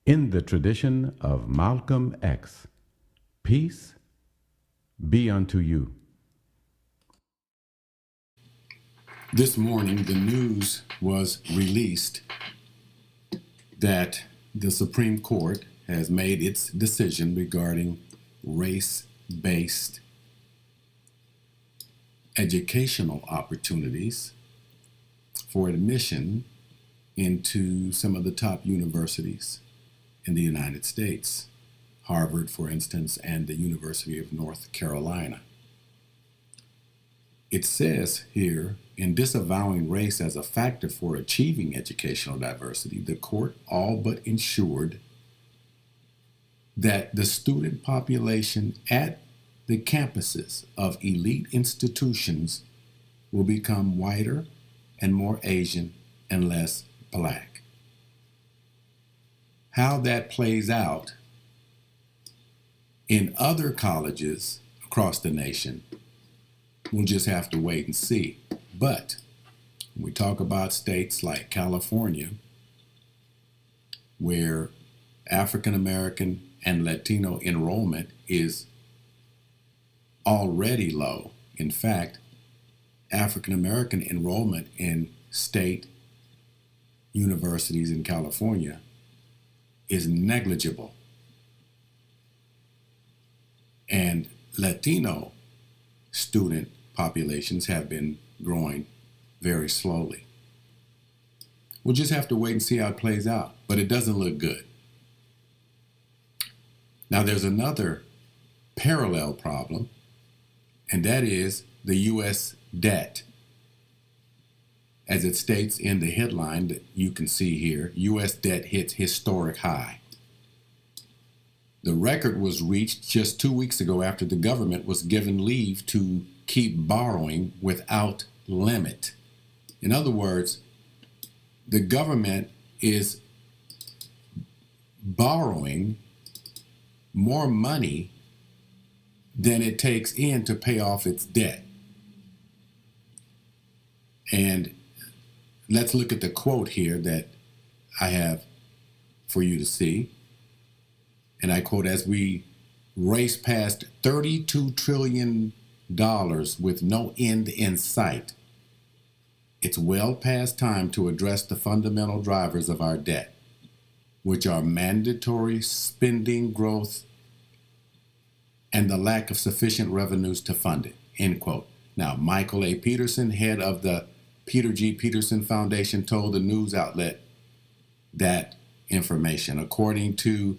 In the tradition of Malcolm X, peace be unto you. This morning, the news was released that the Supreme Court has made its decision regarding race-based educational opportunities for admission into some of the top universities in the United States. Harvard, for instance, and the University of North Carolina. It says here, in disavowing race as a factor for achieving educational diversity, the court all but ensured that the student population at the campuses of elite institutions will become whiter and more Asian and less black. How that plays out in other colleges across the nation, we'll just have to wait and see. But when we talk about states like California, where African American and Latino enrollment is already low. In fact, African American enrollment in state universities in California is negligible. And Latino student populations have been growing very slowly. We'll just have to wait and see how it plays out, but it doesn't look good. Now, there's another parallel problem, and that is the U.S. debt. As it states in the headline that you can see here, U.S. debt hits historic high. The record was reached just 2 weeks ago after the government was given leave to keep borrowing without limit. In other words, the government is borrowing more money than it takes in to pay off its debt. And let's look at the quote here that I have for you to see. And I quote, as we race past $32 trillion with no end in sight, it's well past time to address the fundamental drivers of our debt, which are mandatory spending growth and the lack of sufficient revenues to fund it, end quote. Now, Michael A. Peterson, head of the Peter G. Peterson Foundation, told the news outlet that information. According to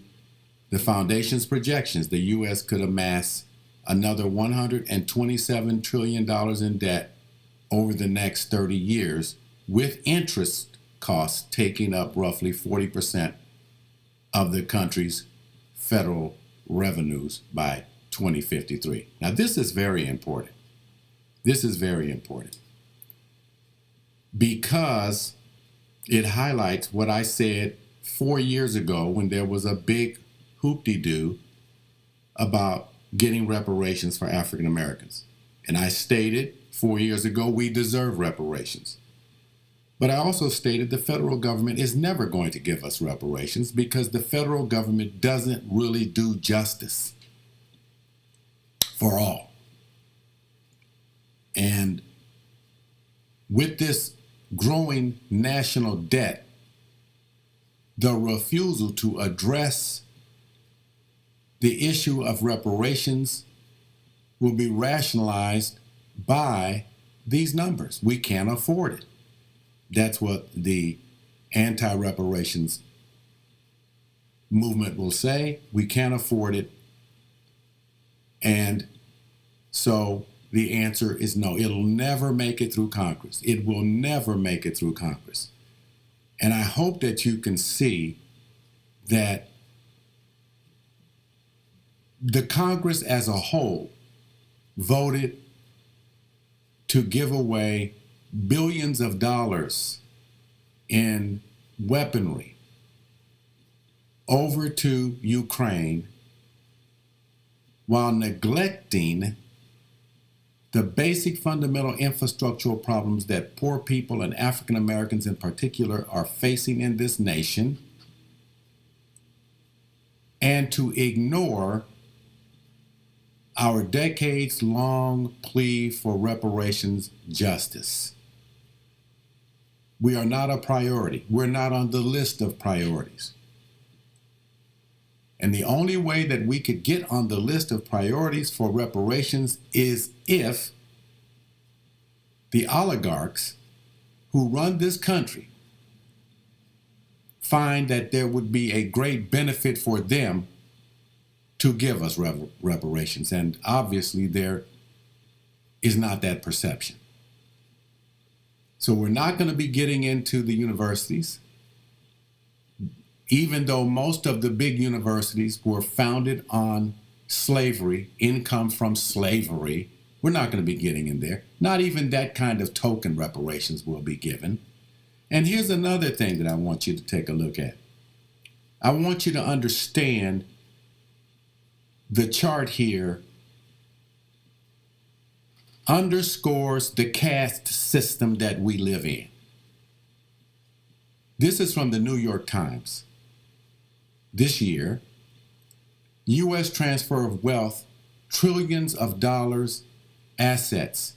the foundation's projections, the U.S. could amass another $127 trillion in debt over the next 30 years, with interest costs taking up roughly 40% of the country's federal revenues by 2053. Now, this is very important. This is very important because it highlights what I said 4 years ago when there was a big hoop-de-doo about getting reparations for African Americans. And I stated 4 years ago, we deserve reparations. But I also stated the federal government is never going to give us reparations because the federal government doesn't really do justice for all. And with this growing national debt, the refusal to address the issue of reparations will be rationalized by these numbers. We can't afford it. That's what the anti-reparations movement will say. We can't afford it. And so the answer is no. It'll never make it through Congress. It will never make it through Congress. And I hope that you can see that the Congress as a whole voted to give away billions of dollars in weaponry over to Ukraine while neglecting the basic fundamental infrastructural problems that poor people and African Americans in particular are facing in this nation, and to ignore our decades-long plea for reparations justice. We are not a priority. We're not on the list of priorities. And the only way that we could get on the list of priorities for reparations is if the oligarchs who run this country find that there would be a great benefit for them to give us reparations. And obviously there is not that perception. So we're not going to be getting into the universities, even though most of the big universities were founded on slavery, income from slavery. We're not going to be getting in there. Not even that kind of token reparations will be given. And here's another thing that I want you to take a look at. I want you to understand the chart here underscores the caste system that we live in. This is from the New York Times. This year, U.S. transfer of wealth, trillions of dollars, assets.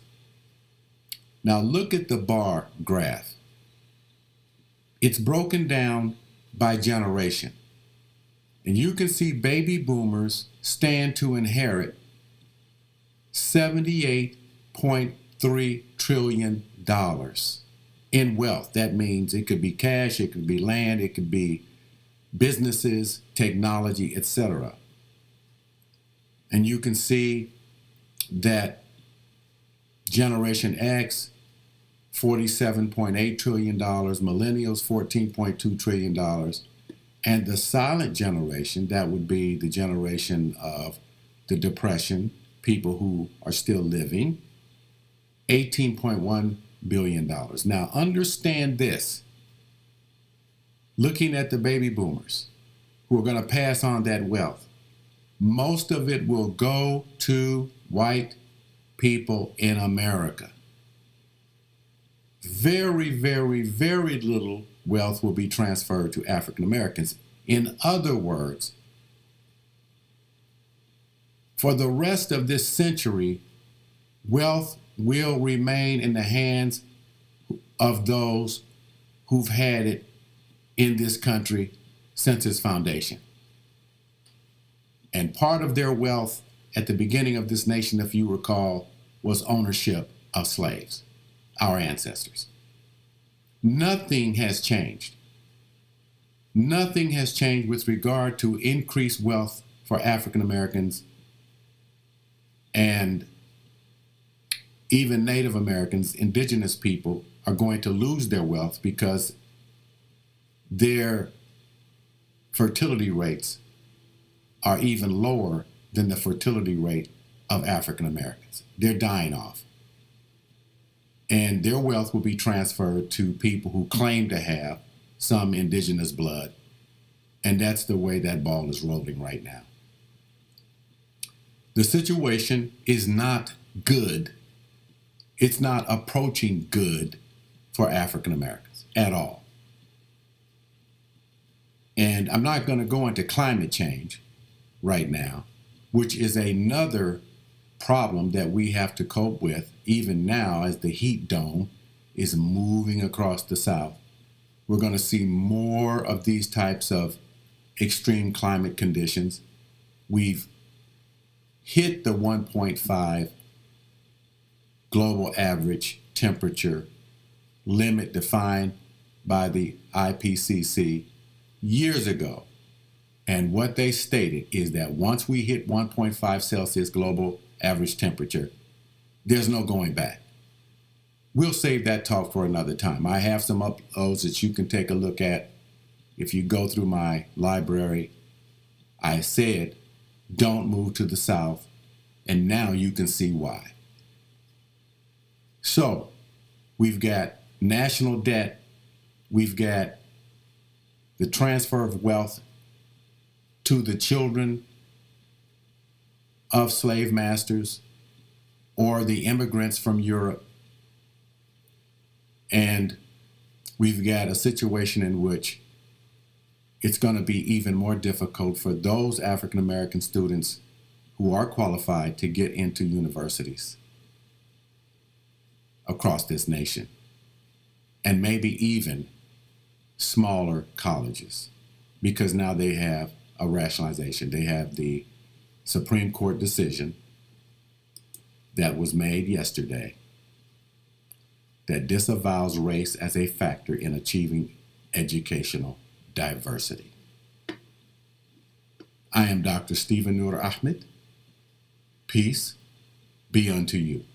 Now look at the bar graph. It's broken down by generation. And you can see baby boomers stand to inherit $78.3 trillion in wealth. That means it could be cash, it could be land, it could be businesses, technology, etc. And you can see that Generation X, $47.8 trillion, millennials, $14.2 trillion, and the silent generation, that would be the generation of the Depression, people who are still living, $18.1 billion. Now understand this, looking at the baby boomers who are going to pass on that wealth, most of it will go to white people in America. Very, very, very little wealth will be transferred to African Americans. In other words, for the rest of this century, wealth will remain in the hands of those who've had it in this country since its foundation. And part of their wealth at the beginning of this nation, if you recall, was ownership of slaves, our ancestors. Nothing has changed. Nothing has changed with regard to increased wealth for African Americans and even Native Americans, indigenous people, are going to lose their wealth because their fertility rates are even lower than the fertility rate of African Americans. They're dying off. And their wealth will be transferred to people who claim to have some indigenous blood. And that's the way that ball is rolling right now. The situation is not good. It's not approaching good for African Americans at all. And I'm not going to go into climate change right now, which is another problem that we have to cope with even now as the heat dome is moving across the South. We're going to see more of these types of extreme climate conditions. We've hit the 1.5 global average temperature limit defined by the IPCC years ago. And what they stated is that once we hit 1.5 Celsius global average temperature, there's no going back. We'll save that talk for another time. I have some uploads that you can take a look at. If you go through my library, I said, don't move to the south, and now you can see why. So, we've got national debt, we've got the transfer of wealth to the children of slave masters or the immigrants from Europe. And we've got a situation in which it's going to be even more difficult for those African American students who are qualified to get into universities across this nation, and maybe even smaller colleges, because now they have a rationalization. They have the Supreme Court decision that was made yesterday that disavows race as a factor in achieving educational diversity. I am Dr. Stephen Nur Ahmed. Peace be unto you.